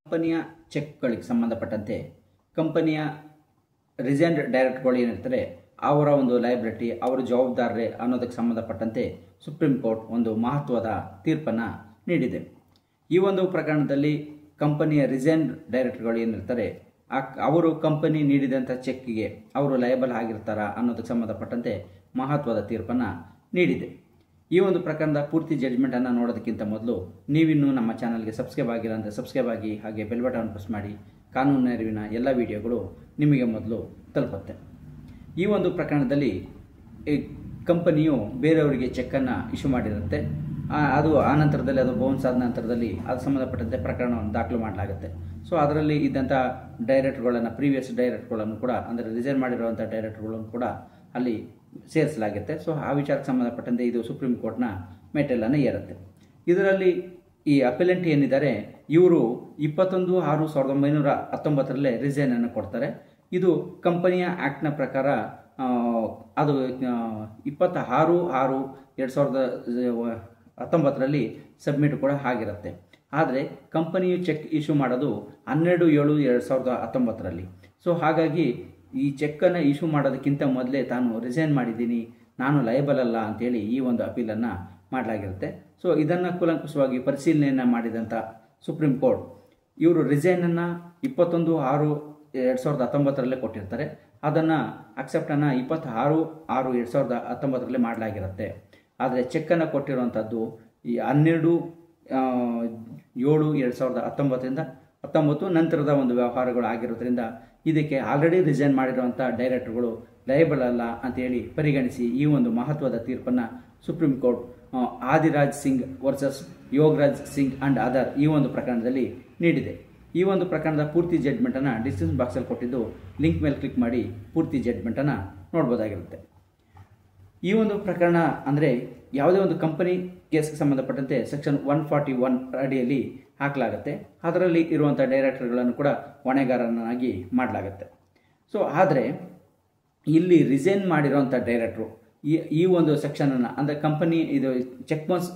ಕಂಪನಿಯ ಚೆಕ್ಗಳಿಗೆ ಸಂಬಂಧಪಟ್ಟಂತೆ ಕಂಪನಿಯ ರಿಸೈನ್ಡ್ ಡೈರೆಕ್ಟರ್ಗಳು ಏನಿರ್ತಾರೆ ಅವರ ಒಂದು ಲಯಬಿಲಿಟಿ ಅವರ ಜವಾಬ್ದಾರಿ ಅನ್ನೋದಕ್ಕೆ ಸಂಬಂಧಪಟ್ಟಂತೆ ಸುಪ್ರೀಂ ಕೋರ್ಟ್ ಒಂದು ಮಹತ್ವದ ತೀರ್ಪನ್ನು ನೀಡಿದೆ. ಈ ಒಂದು ಪ್ರಕರಣದಲ್ಲಿ ಕಂಪನಿಯ ರಿಸೈನ್ಡ್ ಡೈರೆಕ್ಟರ್ಗಳು ಏನಿರ್ತಾರೆ ಅವರು ಕಂಪನಿ ನೀಡಿದಂಥ ಚೆಕ್ಗೆ ಅವರು ಲಯಬಲ್ ಆಗಿರ್ತಾರಾ ಅನ್ನೋದಕ್ಕೆ ಸಂಬಂಧಪಟ್ಟಂತೆ ಮಹತ್ವದ ತೀರ್ಪನ್ನು ನೀಡಿದೆ. ಈ ಒಂದು ಪ್ರಕರಣದ ಪೂರ್ತಿ ಜಡ್ಜ್ಮೆಂಟನ್ನು ನೋಡೋದಕ್ಕಿಂತ ಮೊದಲು ನೀವಿನ್ನೂ ನಮ್ಮ ಚಾನಲ್ಗೆ ಸಬ್ಸ್ಕ್ರೈಬ್ ಆಗಿಲ್ಲ ಅಂದರೆ ಸಬ್ಸ್ಕ್ರೈಬ್ ಆಗಿ, ಹಾಗೆ ಬೆಲ್ ಬಟನ್ ಪ್ರೆಸ್ ಮಾಡಿ. ಕಾನೂನಿನ ಅರಿವಿನ ಎಲ್ಲ ವಿಡಿಯೋಗಳು ನಿಮಗೆ ಮೊದಲು ತಲುಪುತ್ತೆ. ಈ ಒಂದು ಪ್ರಕರಣದಲ್ಲಿ ಕಂಪನಿಯು ಬೇರೆಯವರಿಗೆ ಚೆಕ್ಕನ್ನು ಇಶ್ಯೂ ಮಾಡಿರುತ್ತೆ. ಅದು ಆ ನಂತರದಲ್ಲಿ ಅದು ಬೌನ್ಸ್ ಆದ ನಂತರದಲ್ಲಿ ಅದು ಸಂಬಂಧಪಟ್ಟಂತೆ ಪ್ರಕರಣವನ್ನು ದಾಖಲು ಮಾಡಲಾಗುತ್ತೆ. ಸೊ ಅದರಲ್ಲಿ ಇದ್ದಂಥ ಡೈರೆಕ್ಟರ್ಗಳನ್ನು, ಪ್ರೀವಿಯಸ್ ಡೈರೆಕ್ಟರ್ಗಳನ್ನು ಕೂಡ, ಅಂದರೆ ರಿಸೈನ್ ಮಾಡಿರುವಂಥ ಡೈರೆಕ್ಟರ್ಗಳನ್ನು ಕೂಡ ಅಲ್ಲಿ ಸೇರಿಸಲಾಗುತ್ತೆ. ಸೊ ಆ ವಿಚಾರಕ್ಕೆ ಸಂಬಂಧಪಟ್ಟಂತೆ ಇದು ಸುಪ್ರೀಂ ಕೋರ್ಟ್ನ ಮೆಟ್ಟಲನ್ನು ಏರುತ್ತೆ. ಇದರಲ್ಲಿ ಈ ಅಪೆಲೆಂಟ್ ಏನಿದ್ದಾರೆ ಇವರು 21/6/1919 ರಿಸೈನನ್ನು ಕೊಡ್ತಾರೆ. ಇದು ಕಂಪನಿಯ ಆ್ಯಕ್ಟ್ನ ಪ್ರಕಾರ ಅದು 26/6/2019 ಸಬ್ಮಿಟ್ ಕೂಡ ಆಗಿರುತ್ತೆ. ಆದರೆ ಕಂಪನಿಯು ಚೆಕ್ ಇಶ್ಯೂ ಮಾಡೋದು 12/7/2019. ಸೊ ಹಾಗಾಗಿ ಈ ಚೆಕ್ಕನ್ನು ಇಶ್ಯೂ ಮಾಡೋದಕ್ಕಿಂತ ಮೊದಲೇ ತಾನು ರಿಸೈನ್ ಮಾಡಿದ್ದೀನಿ, ನಾನು ಲಯಬಲ್ ಅಲ್ಲ ಅಂತೇಳಿ ಈ ಒಂದು ಅಪೀಲನ್ನು ಮಾಡಲಾಗಿರುತ್ತೆ. ಸೊ ಇದನ್ನು ಕೂಲಂಕುಷವಾಗಿ ಪರಿಶೀಲನೆಯನ್ನು ಮಾಡಿದಂಥ ಸುಪ್ರೀಂ ಕೋರ್ಟ್ ಇವರು ರಿಸೈನನ್ನು 21/6/2019 ಕೊಟ್ಟಿರ್ತಾರೆ. ಅದನ್ನು ಅಕ್ಸೆಪ್ಟನ್ನು 26/6/2019 ಮಾಡಲಾಗಿರುತ್ತೆ. ಆದರೆ ಚೆಕ್ಕನ್ನು ಕೊಟ್ಟಿರುವಂಥದ್ದು ಈ 12/7/2019 ನಂತರದ ಒಂದು ವ್ಯವಹಾರಗಳು ಆಗಿರೋದ್ರಿಂದ ಇದಕ್ಕೆ ಆಲ್ರೆಡಿ ರಿಸೈನ್ ಮಾಡಿರುವಂಥ ಡೈರೆಕ್ಟರ್ಗಳು ಲಯಬಲ್ ಅಲ್ಲ ಅಂತೇಳಿ ಪರಿಗಣಿಸಿ ಈ ಒಂದು ಮಹತ್ವದ ತೀರ್ಪನ್ನು supreme court Adiraj Singh versus Yograj Singh and other ಈ ಒಂದು ಪ್ರಕರಣದಲ್ಲಿ ನೀಡಿದೆ. ಈ ಒಂದು ಪ್ರಕರಣದ ಪೂರ್ತಿ ಜಡ್ಜ್ಮೆಂಟನ್ನು ಡಿಸ್ಕ್ರಿಪ್ಷನ್ ಬಾಕ್ಸಲ್ಲಿ ಕೊಟ್ಟಿದ್ದು, ಲಿಂಕ್ ಮೇಲೆ ಕ್ಲಿಕ್ ಮಾಡಿ ಪೂರ್ತಿ ಜಡ್ಜ್ಮೆಂಟನ್ನು ನೋಡ್ಬೋದಾಗಿರುತ್ತೆ. ಈ ಒಂದು ಪ್ರಕರಣ ಅಂದರೆ ಯಾವುದೇ ಒಂದು ಕಂಪನಿ ಕೇಸ್ಗೆ ಸಂಬಂಧಪಟ್ಟಂತೆ ಸೆಕ್ಷನ್ 141 ಅಡಿಯಲ್ಲಿ ಹಾಕಲಾಗುತ್ತೆ. ಅದರಲ್ಲಿ ಇರುವಂಥ ಡೈರೆಕ್ಟರ್ಗಳನ್ನು ಕೂಡ ಹೊಣೆಗಾರನಾಗಿ ಮಾಡಲಾಗುತ್ತೆ. ಸೊ ಆದರೆ ಇಲ್ಲಿ ರಿಸೈನ್ ಮಾಡಿರೋಂಥ ಡೈರೆಕ್ಟ್ರು ಈ ಒಂದು ಸೆಕ್ಷನನ್ನು, ಅಂದರೆ ಕಂಪನಿ ಇದು ಚೆಕ್ ಬೌನ್ಸ್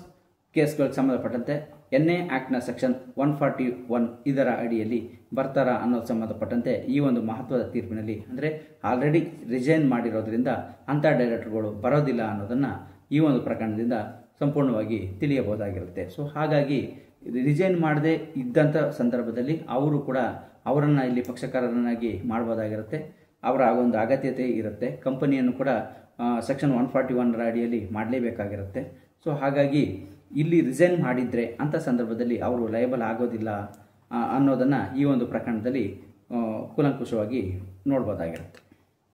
ಕೇಸ್ಗಳಿಗೆ ಸಂಬಂಧಪಟ್ಟಂತೆ NA ಆ್ಯಕ್ಟ್ನ ಸೆಕ್ಷನ್ 141 ಇದರ ಅಡಿಯಲ್ಲಿ ಬರ್ತಾರಾ ಅನ್ನೋದು ಸಂಬಂಧಪಟ್ಟಂತೆ ಈ ಒಂದು ಮಹತ್ವದ ತೀರ್ಪಿನಲ್ಲಿ, ಅಂದರೆ ಆಲ್ರೆಡಿ ರಿಸೈನ್ ಮಾಡಿರೋದ್ರಿಂದ ಅಂಥ ಡೈರೆಕ್ಟರ್ಗಳು ಬರೋದಿಲ್ಲ ಅನ್ನೋದನ್ನು ಈ ಒಂದು ಪ್ರಕರಣದಿಂದ ಸಂಪೂರ್ಣವಾಗಿ ತಿಳಿಯಬಹುದಾಗಿರುತ್ತೆ. ಸೊ ಹಾಗಾಗಿ ರಿಸೈನ್ ಮಾಡದೆ ಇದ್ದಂಥ ಸಂದರ್ಭದಲ್ಲಿ ಅವರು ಕೂಡ ಅವರನ್ನು ಇಲ್ಲಿ ಪಕ್ಷಕಾರರನ್ನಾಗಿ ಮಾಡ್ಬೋದಾಗಿರುತ್ತೆ. ಅವರ ಒಂದು ಅಗತ್ಯತೆ ಇರುತ್ತೆ. ಕಂಪನಿಯನ್ನು ಕೂಡ ಸೆಕ್ಷನ್ 141 ಅಡಿಯಲ್ಲಿ ಮಾಡಲೇಬೇಕಾಗಿರುತ್ತೆ. ಸೊ ಹಾಗಾಗಿ ಇಲ್ಲಿ ರಿಸೈನ್ ಮಾಡಿದರೆ ಅಂಥ ಸಂದರ್ಭದಲ್ಲಿ ಅವರು ಲಯಬಲ್ ಆಗೋದಿಲ್ಲ ಅನ್ನೋದನ್ನು ಈ ಒಂದು ಪ್ರಕರಣದಲ್ಲಿ ಕೂಲಂಕುಷವಾಗಿ ನೋಡ್ಬೋದಾಗಿರುತ್ತೆ.